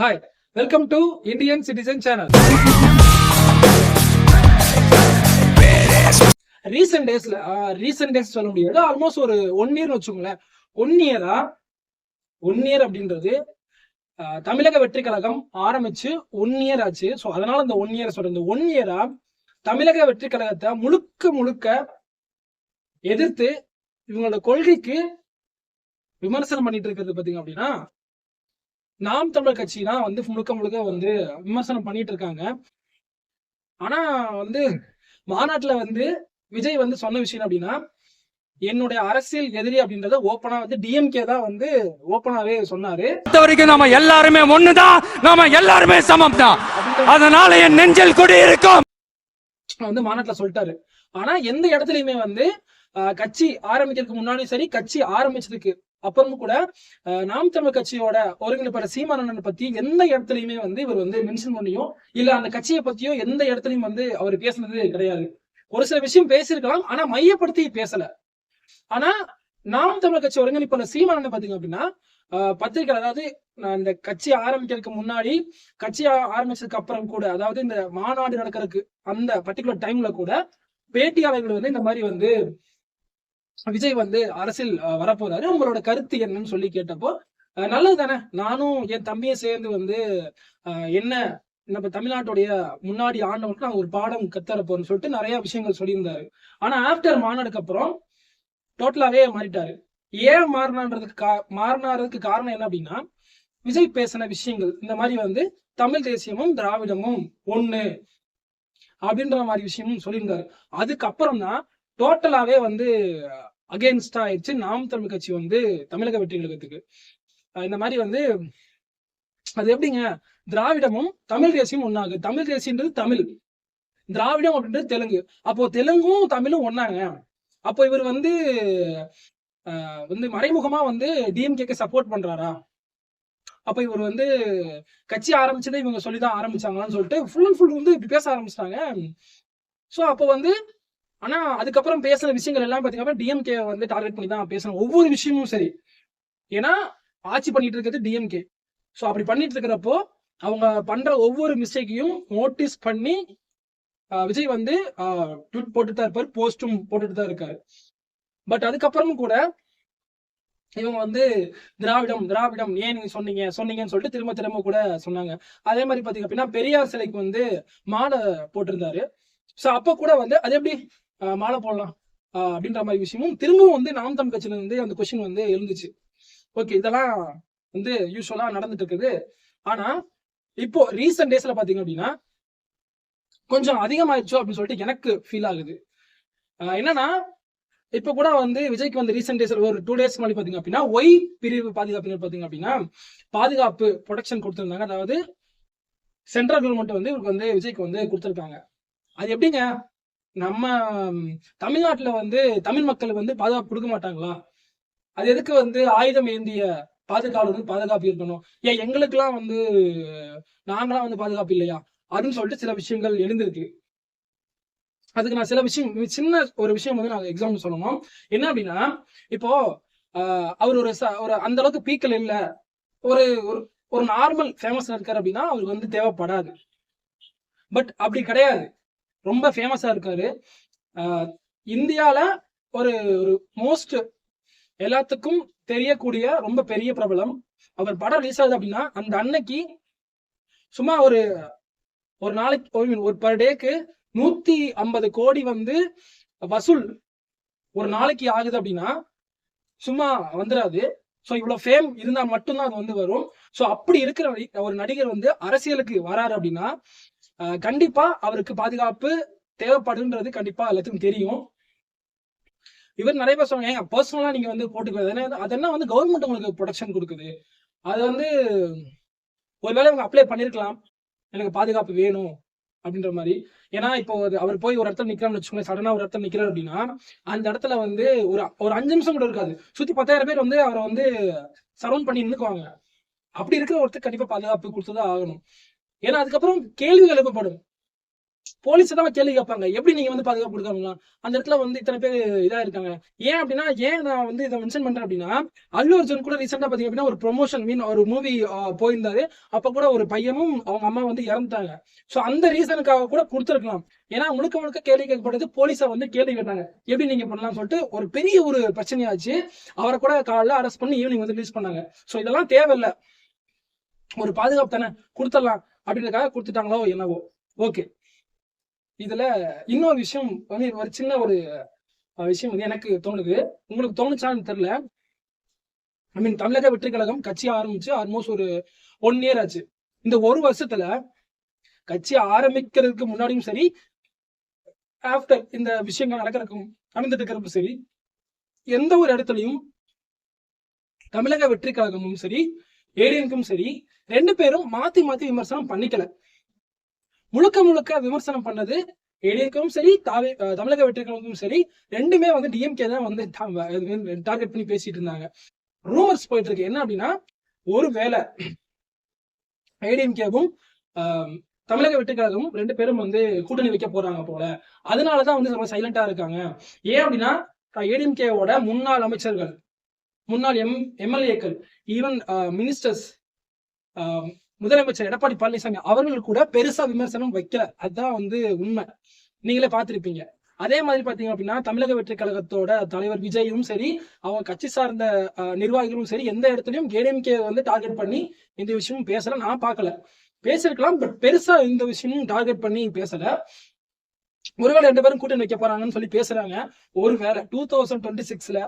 Hi, welcome to Indian citizen channel. Recent days சொல்ல முடியாது, almost ஒரு 1 இயர் வச்சுக்கோங்களேன். 1 இயர் அப்படின்றது தமிழக வெற்றி கழகம் ஆரம்பிச்சு 1 இயர் ஆச்சு. ஸோ அதனால இந்த 1 இயர் சொல்றேன். இந்த 1 இயரா தமிழக வெற்றி கழகத்தை முழுக்க முழுக்க எதிர்த்து இவங்களோட கொள்கைக்கு விமர்சனம் பண்ணிட்டு இருக்கிறது பாத்தீங்க அப்படின்னா நாம் தமிழர் கட்சி தான் வந்து முழுக்க முழுக்க வந்து விமர்சனம் பண்ணிட்டு இருக்காங்க. ஆனா வந்து மாநாட்டுல வந்து விஜய் வந்து சொன்ன விஷயம் அப்படின்னா, என்னுடைய அரசியல் எதிரி அப்படின்றத ஓப்பனா வந்து டிஎம்கே தான் வந்து ஓப்பனாவே சொன்னாரு. வரைக்கும் நாம எல்லாருமே ஒண்ணுதான், நாம எல்லாருமே சமம் தான், அதனால என் நெஞ்சில் கொடி இருக்கும் வந்து மாநாட்டுல சொல்லிட்டாரு. ஆனா எந்த இடத்துலயுமே வந்து கட்சி ஆரம்பிக்கிறதுக்கு முன்னாடியும் சரி, கட்சி ஆரம்பிச்சதுக்கு அப்புறமும் கூட நாம் தமிழ் கட்சியோட ஒருங்கிணைப்பாளர் சீமானந்தன் பத்தி எந்த இடத்துலயுமே வந்து இவர் வந்து மென்ஷன் பண்ணியோ இல்ல அந்த கட்சியை பத்தியோ எந்த இடத்துலயும் வந்து அவர் பேசுனது கிடையாது. ஒரு சில விஷயம் பேசியிருக்கலாம், ஆனா மையப்படுத்தி பேசல. ஆனா நாம் தமிழ் கட்சி ஒருங்கிணைப்பாளர் சீமானந்தன் பாத்தீங்க அப்படின்னா பத்திரிகை, அதாவது இந்த கட்சி ஆரம்பிக்கிறதுக்கு முன்னாடி, கட்சி ஆரம்பிச்சதுக்கு அப்புறம் கூட, அதாவது இந்த மாநாடு நடக்கிறதுக்கு அந்த பர்டிகுலர் டைம்ல கூட பேட்டியாளர்கள் வந்து இந்த மாதிரி வந்து விஜய் வந்து அரசியல் வரப்போறாரு, உங்களோட கருத்து என்னன்னு சொல்லி கேட்டப்போ, நல்லது தானே, நானும் என் தம்பியும் சேர்ந்து வந்து என்ன நம்ம தமிழ்நாட்டுடைய முன்னாடி ஆண்டவனுக்கு நாங்க ஒரு பாடம் கத்தர போறோம்னு சொல்லிட்டு நிறைய விஷயங்கள் சொல்லியிருந்தாரு. ஆனா ஆப்டர் மாநாடுக்கு அப்புறம் டோட்டலாவே மாறிட்டாரு. ஏன் மாறினாறதுக்கு காரணம் என்ன அப்படின்னா, விஜய் பேசின விஷயங்கள் இந்த மாதிரி வந்து தமிழ் தேசியமும் திராவிடமும் ஒண்ணு அப்படின்ற மாதிரி விஷயமும் சொல்லியிருந்தாரு. அதுக்கப்புறம் தான் டோட்டலாவே வந்து அகேன்ஸ்டா ஆயிடுச்சு நாம் தமிழ் கட்சி வந்து தமிழக வெற்றி கழகத்துக்கு. இந்த மாதிரி வந்து அது எப்படிங்க, திராவிடமும் தமிழ் தேசியம் ஒன்னாகு. தமிழ் தேசியன்றது தமிழ், திராவிடம் அப்படின்றது தெலுங்கு. அப்போ தெலுங்கும் தமிழும் ஒன்னாங்க. அப்போ இவர் வந்து மறைமுகமா வந்து டிஎம்கேக்கு சப்போர்ட் பண்றாரா? அப்ப இவர் வந்து கட்சி ஆரம்பிச்சதே இவங்க சொல்லிதான் ஆரம்பிச்சாங்களான்னு சொல்லிட்டு ஃபுல் அண்ட் ஃபுல் வந்து இப்படி பேச ஆரம்பிச்சிட்டாங்க. ஸோ அப்போ வந்து ஆனா அதுக்கப்புறம் பேசுற விஷயங்கள் எல்லாம் பாத்தீங்கன்னா டிஎம்கே வந்து டார்கெட் பண்ணி தான் பேசணும், ஒவ்வொரு விஷயமும் சரி. ஏன்னா ஆட்சி பண்ணிட்டு இருக்கிறது டிஎம்கே. ஸோ அப்படி பண்ணிட்டு இருக்கிறப்போ அவங்க பண்ற ஒவ்வொரு மிஸ்டேக்கையும் நோட்டீஸ் பண்ணி விஜய் வந்து ட்வீட் போட்டுட்டு தான் இருப்பாரு, போஸ்டும் போட்டுட்டு தான் இருக்காரு. பட் அதுக்கப்புறமும் கூட இவங்க வந்து திராவிடம் திராவிடம் ஏன் நீங்க சொன்னீங்கன்னு சொல்லிட்டு திரும்ப திரும்ப கூட சொன்னாங்க. அதே மாதிரி பாத்தீங்க அப்படின்னா பெரியார் சிலைக்கு வந்து மாலை போட்டிருந்தாரு. ஸோ அப்ப கூட வந்து அது எப்படி மாலை போடலாம் அப்படின்ற மாதிரி விஷயமும் திரும்பவும் வந்து நாம் தமிழ் கட்சியில இருந்து அந்த கொஸ்டின் வந்து எழுந்துச்சு. ஓகே, இதெல்லாம் வந்து யூஸ்வலா நடந்துட்டு இருக்குது. ஆனா இப்போ ரீசெண்ட் டேஸ்ல பாத்தீங்க அப்படின்னா கொஞ்சம் அதிகமாயிடுச்சோ அப்படின்னு சொல்லிட்டு எனக்கு ஃபீல் ஆகுது. என்னன்னா இப்ப கூட வந்து விஜய்க்கு வந்து ரீசெண்ட் டேஸ்ல ஒரு 2 டேஸ் முன்னாடி பாத்தீங்க அப்படின்னா ஒய் பிரிவு பாதுகாப்பினர் பாத்தீங்க அப்படின்னா பாதுகாப்பு ப்ரொடெக்ஷன் கொடுத்திருந்தாங்க. அதாவது சென்ட்ரல் கவர்மெண்ட் வந்து இவருக்கு வந்து விஜய்க்கு வந்து கொடுத்திருக்காங்க. அது எப்படிங்க, நம்ம தமிழ்நாட்டுல வந்து தமிழ் மக்கள் வந்து பாதுகாப்பு கொடுக்க மாட்டாங்களா? அது எதுக்கு வந்து ஆயுதம் ஏந்திய பாதுகாப்பு இருக்கணும்? ஏன் எங்களுக்கு எல்லாம் வந்து நாங்களாம் வந்து பாதுகாப்பு இல்லையா அப்படின்னு சொல்லிட்டு சில விஷயங்கள் எழுந்திருக்கு. அதுக்கு நான் சில விஷயம், சின்ன ஒரு விஷயம் வந்து நான் எக்ஸாம்பிள் சொல்லணும். என்ன அப்படின்னா, இப்போ அவர் ஒரு அந்த அளவுக்கு பீக்கல் இல்ல, ஒரு ஒரு நார்மல் ஃபேமஸ் இருக்காரு அப்படின்னா அவருக்கு வந்து தேவைப்படாது. பட் அப்படி கிடையாது, ரொம்ப ஃபேமஸா இருக்காரு. இந்தியால ஒரு மோஸ்ட் எல்லாத்துக்கும் தெரியக்கூடிய ரொம்ப பெரிய பிரபலம். அவர் படம் ரிலீஸ் ஆகுது அப்படின்னா அந்த அன்னைக்கு சும்மா ஒரு நாளைக்கு ஒரு பர் டேக்கு 150 கோடி வந்து வசூல் ஒரு நாளைக்கு ஆகுது அப்படின்னா சும்மா வந்துடாது. ஸோ இவ்வளவு ஃபேம் இருந்தா மட்டும்தான் அது வந்து வரும். ஸோ அப்படி இருக்கிற ஒரு நடிகர் வந்து அரசியலுக்கு வராரு அப்படின்னா கண்டிப்பா அவருக்கு பாதுகாப்பு தேவைப்படுன்றது கண்டிப்பா எல்லாத்துக்கும் தெரியும். இவர் நிறைய பேர் சொல்லுவாங்க, பர்சனலா நீங்க வந்து போட்டுக்கிறது அதெல்லாம் வந்து கவர்மெண்ட் உங்களுக்கு ப்ரொடெக்ஷன் கொடுக்குது. அது வந்து ஒருவேளை அவங்க அப்ளை பண்ணிருக்கலாம், எனக்கு பாதுகாப்பு வேணும் அப்படின்ற மாதிரி. ஏன்னா இப்போ அவர் போய் ஒரு இடத்துல நிக்கிறான்னு வச்சுக்கோங்க, சடனா ஒரு இடத்துல நிக்கிறார் அப்படின்னா அந்த இடத்துல வந்து ஒரு 5 நிமிஷம் கூட இருக்காது, சுத்தி 10,000 பேர் வந்து அவரை வந்து சரௌண்ட் பண்ணி நின்னுக்குவாங்க. அப்படி இருக்கிற ஒருத்தர் கண்டிப்பா பாதுகாப்பு கொடுத்துதான் ஆகணும். ஏன்னா அதுக்கப்புறம் கேள்விகள் எழுப்பப்படும். போலீஸ் தான் கேள்வி கேட்பாங்க, எப்படி நீங்க வந்து பாதுகாப்பு கொடுக்காங்களா? அந்த இடத்துல வந்து இத்தனை பேர் இதா இருக்காங்க. ஏன் அப்படின்னா, ஏன் நான் வந்து இதை மென்ஷன் பண்றேன் அப்படின்னா, அல்லு அர்ஜுன் கூட ரீசெண்டா பாத்தீங்க அப்படின்னா ஒரு ப்ரொமோஷன் ஒரு மூவி போயிருந்தாரு. அப்ப கூட ஒரு பையனும் அவங்க அம்மா வந்து இறந்துட்டாங்க. சோ அந்த ரீசனுக்காக கூட கொடுத்துருக்கலாம். ஏன்னா முழுக்க முழுக்க கேள்வி கேட்கப்பட்டது, போலீஸை வந்து கேள்வி கேட்டாங்க, எப்படி நீங்க பண்ணலாம்னு சொல்லிட்டு ஒரு பெரிய ஒரு பிரச்சனையாச்சு. அவரை கூட காலைல அரெஸ்ட் பண்ணி ஈவினிங் வந்து ரிலீஸ் பண்ணாங்க. சோ இதெல்லாம் தேவையில்லை, ஒரு பாதுகாப்பு தானே கொடுத்துடலாம் அப்படின்றதுக்காக கொடுத்துட்டாங்களோ என்னவோ. ஓகே, இதுல இன்னொரு விஷயம் வந்து ஒரு சின்ன ஒரு விஷயம் வந்து எனக்கு தோணுது, உங்களுக்கு தோணுச்சான்னு தெரியல. ஐ மீன், தமிழக வெற்றி கழகம் கட்சி ஆரம்பிச்சு ஆல்மோஸ்ட் ஒரு 1 இயர் ஆச்சு. இந்த 1 வருஷத்துல கட்சி ஆரம்பிக்கிறதுக்கு முன்னாடியும் சரி, ஆஃப்டர் இந்த விஷயங்கள் நடந்துட்டு இருக்கிறப்ப சரி, எந்த ஒரு இடத்துலையும் தமிழக வெற்றி கழகமும் சரி, ஏடிஎம்கும் சரி, 2 பேரும் மாத்தி மாத்தி விமர்சனம் பண்ணிக்கல. முழுக்க முழுக்க விமர்சனம் பண்ணது ஏடிஎம்கும் சரி, தமிழக வெற்றி கழகமும் சரி, 2மே வந்து டிஎம்கே தான் வந்து டார்கெட் பண்ணி பேசிட்டு இருந்தாங்க. ரூமர்ஸ் போயிட்டு இருக்கு என்ன அப்படின்னா, ஒருவேளை ஏடிஎம்கேவும் தமிழக வெற்றி கழகமும் 2 பேரும் வந்து கூட்டணி வைக்க போறாங்க போல, அதனாலதான் வந்து ரொம்ப சைலண்டா இருக்காங்க. ஏன் அப்படின்னா, ஏடிஎம்கேவோட முன்னாள் அமைச்சர்கள், முன்னாள் எம்எல்ஏக்கள், ஈவன் மினிஸ்டர்ஸ், முதலமைச்சர் எடப்பாடி பழனிசாமி அவர்கள் கூட பெருசா விமர்சனம் வைக்கல. அதுதான் வந்து உண்மை, நீங்களே பார்த்திருப்பீங்க. அதே மாதிரி பாத்தீங்க அப்படின்னா, தமிழக வெற்றி கழகத்தோட தலைவர் விஜயும் சரி, அவங்க கட்சி சார்ந்த நிர்வாகிகளும் சரி, எந்த இடத்துலயும் ஏடிஎம்கே வந்து டார்கெட் பண்ணி இந்த விஷயமும் பேசல. நான் பார்க்கல, பேசிருக்கலாம், பட் பெருசா இந்த விஷயமும் டார்கெட் பண்ணி பேசல. ஒருவேளை 2 பேரும் கூட்டணி வைக்க போறாங்கன்னு சொல்லி பேசுறாங்க. ஒருவேளை 2026ல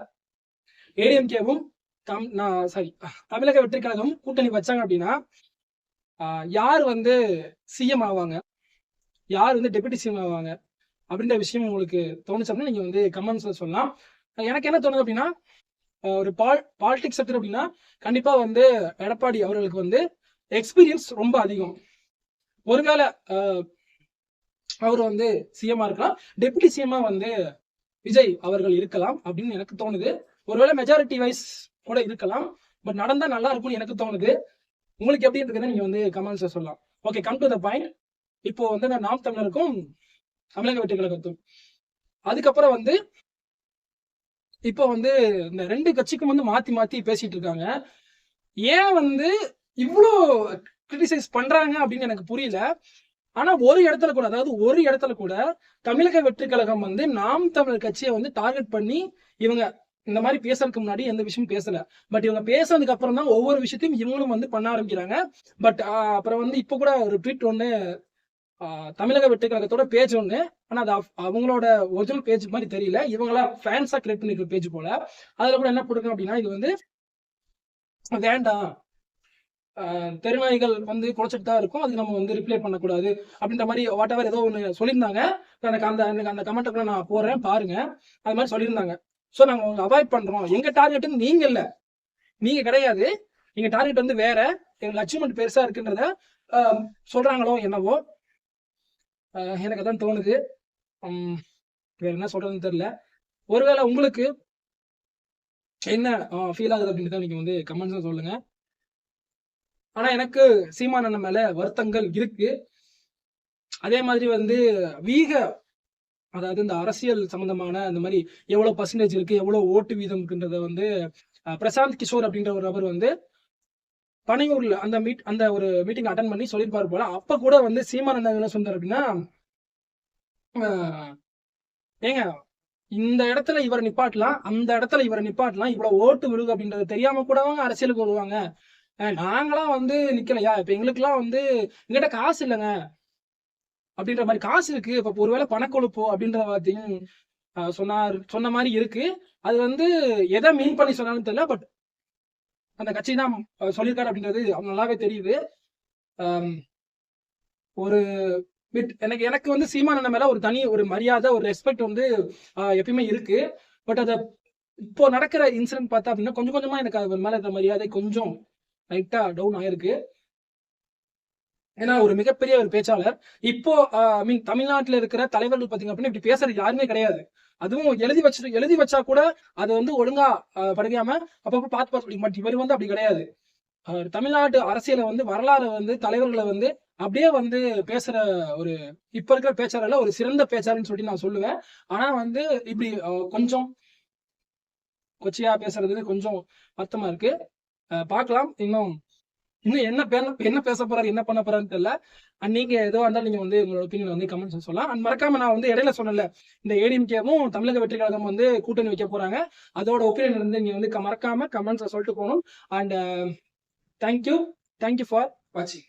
ஏடிஎம்கேவும் தமிழக வெற்றி கழகம் கூட்டணி வச்சாங்க அப்படின்னா, யார் வந்து சிஎம் ஆவாங்க, யார் வந்து டெபுட்டி சிஎம் ஆவாங்க அப்படின்ற விஷயம் உங்களுக்கு தோணுச்சு அப்படின்னா நீங்க வந்து கமெண்ட்ஸ்ல சொல்லலாம். எனக்கு என்ன தோணுது அப்படின்னா, ஒரு பாலிடிக்ஸ் செக்டர் அப்படின்னா கண்டிப்பா வந்து எடப்பாடி அவர்களுக்கு வந்து எக்ஸ்பீரியன்ஸ் ரொம்ப அதிகம். ஒருவேளை அவர் வந்து சிஎம்மா இருக்கலாம், டெபுட்டி சிஎம்மா வந்து விஜய் அவர்கள் இருக்கலாம் அப்படின்னு எனக்கு தோணுது. ஒருவேளை மெஜாரிட்டி வைஸ் கூட இருக்கலாம், பட் நடந்தா நல்லா இருக்கும்னு எனக்கு தோணுது. உங்களுக்கு எப்படி இருக்குதுன்னு நீங்க வந்து கமெண்ட்ஸ்ல சொல்லலாம். Okay, come to the point. இப்போ வந்து நாம் தமிழருக்கும் தமிழக வெற்றி கழகத்தும், அதுக்கப்புறம் வந்து இப்போ வந்து இந்த 2 கட்சிக்கும் வந்து மாத்தி மாத்தி பேசிட்டு இருக்காங்க. ஏன் வந்து இவ்வளோ கிரிட்டிசைஸ் பண்றாங்க அப்படின்னு எனக்கு புரியல. ஆனா ஒரு இடத்துல கூட தமிழக வெற்றி கழகம் வந்து நாம் தமிழர் கட்சியை வந்து டார்கெட் பண்ணி இவங்க இந்த மாதிரி பேசுறதுக்கு முன்னாடி எந்த விஷயம் பேசல. பட் இவங்க பேசுறதுக்கு அப்புறம் தான் ஒவ்வொரு விஷயத்தையும் இவங்களும் வந்து பண்ண ஆரம்பிக்கிறாங்க. பட் அப்புறம் வந்து இப்ப கூட ஒரு ட்வீட் ஒண்ணு, தமிழக வெற்றி கழகத்தோட பேஜ் ஒண்ணு, ஆனா அது அவங்களோட ஒரிஜினல் பேஜ் மாதிரி தெரியல, இவங்களா ஃபேன்ஸா கிரியேட் பண்ணிருக்கிற பேஜ் போல. அதுல கூட என்ன போட்டுருக்கோம் அப்படின்னா, இது வந்து வேண்டாம், தெருநாய்கள் வந்து குறைச்சிட்டு தான் இருக்கும், அதுக்கு நம்ம வந்து ரிப்ளை பண்ணக்கூடாது அப்படின்ற மாதிரி வாட் எவர் ஏதோ ஒன்று சொல்லியிருந்தாங்க. எனக்கு அந்த கமெண்ட்டை கூட நான் போடுறேன் பாருங்க, அது மாதிரி சொல்லியிருந்தாங்க. ஸோ நாங்கள் உங்களை அவாய்ட் பண்றோம், எங்க டார்கெட் நீங்க இல்லை, நீங்க கிடையாது, எங்க டார்கெட் வந்து வேற, எங்களுக்கு அச்சீவ்மெண்ட் பெருசா இருக்குன்றத சொல்றாங்களோ என்னவோ, எனக்கு அதான் தோணுது. வேற என்ன சொல்றதுன்னு தெரியல. ஒருவேளை உங்களுக்கு என்ன ஃபீல் ஆகுது அப்படின்றத நீங்க வந்து கமெண்ட்ஸ் சொல்லுங்க. ஆனா எனக்கு சீமான் அண்ணன் மேல வருத்தங்கள் இருக்கு. அதே மாதிரி வந்து அதாவது இந்த அரசியல் சம்பந்தமான இந்த மாதிரி எவ்வளவு பர்சன்டேஜ் இருக்கு, எவ்வளவு ஓட்டு வீதம் இருக்குன்றத வந்து பிரசாந்த் கிஷோர் அப்படின்ற ஒரு நபர் வந்து பனையூர்ல அந்த ஒரு மீட்டிங் அட்டன் பண்ணி சொல்லியிருப்பாரு போல. அப்ப கூட வந்து சீமான் அண்ணன் என்ன சொன்னார் அப்படின்னா, ஏங்க இந்த இடத்துல இவரை நிப்பாட்டலாம், அந்த இடத்துல இவரை நிப்பாட்டலாம், இவ்வளவு ஓட்டு விழுகு அப்படின்றது தெரியாம கூட அவங்க அரசியலுக்கு வருவாங்க. நாங்களாம் வந்து நிக்கலையா, இப்ப எங்களுக்கு எல்லாம் வந்து எங்கிட்ட காசு இல்லைங்க அப்படின்ற மாதிரி, காசு இருக்கு, இப்ப ஒருவேளை பணக்கொழுப்போ அப்படின்ற வார்த்தையும் சொன்ன மாதிரி இருக்கு. அது வந்து எதை மீன் பண்ணி சொன்னாலும் தெரியல, பட் அந்த கட்சி தான் சொல்லியிருக்காரு அப்படின்றது அவங்க நல்லாவே தெரியுது. ஒரு எனக்கு வந்து சீமான் அண்ணன் மேல ஒரு தனி ஒரு மரியாதை, ஒரு ரெஸ்பெக்ட் வந்து எப்பயுமே இருக்கு. பட் அத இப்போ நடக்கிற இன்சிடென்ட் பார்த்தா அப்படின்னா கொஞ்சம் கொஞ்சமா எனக்கு அது மேல இருக்க மரியாதை கொஞ்சம் லைட்டா டவுன் ஆயிருக்கு. ஏன்னா ஒரு மிகப்பெரிய ஒரு பேச்சாளர், இப்போ தமிழ்நாட்டுல இருக்கிற தலைவர்கள் பாத்தீங்க அப்படின்னா இப்படி பேசுறது யாருமே கிடையாது. அதுவும் எழுதி வச்சா கூட அதை வந்து ஒழுங்கா படிக்காம அப்பப்ப பார்த்து படிக்க மாட்டேன். இவர் வந்து அப்படி கிடையாது. தமிழ்நாட்டு அரசியலை வந்து வரலாறு வந்து தலைவர்களை வந்து அப்படியே வந்து பேசுற ஒரு இப்ப இருக்கிற பேச்சாளர்ல ஒரு சிறந்த பேச்சாளர்னு சொல்லிட்டு நான் சொல்லுவேன். ஆனா வந்து இப்படி கொஞ்சம் கொச்சையா பேசுறது கொஞ்சம் வருத்தமா இருக்கு. பார்க்கலாம். இன்னும் இன்னும் என்ன பேச போறாரு, என்ன பண்ண போறாருன்னு தெரியல. நீங்க எதுவா இருந்தாலும் நீங்க வந்து உங்களோட ஒப்பீனியன் வந்து கமெண்ட்ஸ்ல சொல்லலாம். அண்ட் மறக்காம நான் வந்து இடையில சொன்னேன்ல, இந்த ஏடிஎம்கேவும் தமிழக வெற்றி கழகம் வந்து கூட்டணி வைக்க போறாங்க. அதோட ஒப்பீனியன் வந்து நீங்க வந்து மறக்காம கமெண்ட்ஸ்ல சொல்லிட்டு போகணும். அண்ட் தேங்க்யூ ஃபார் வாட்சிங்.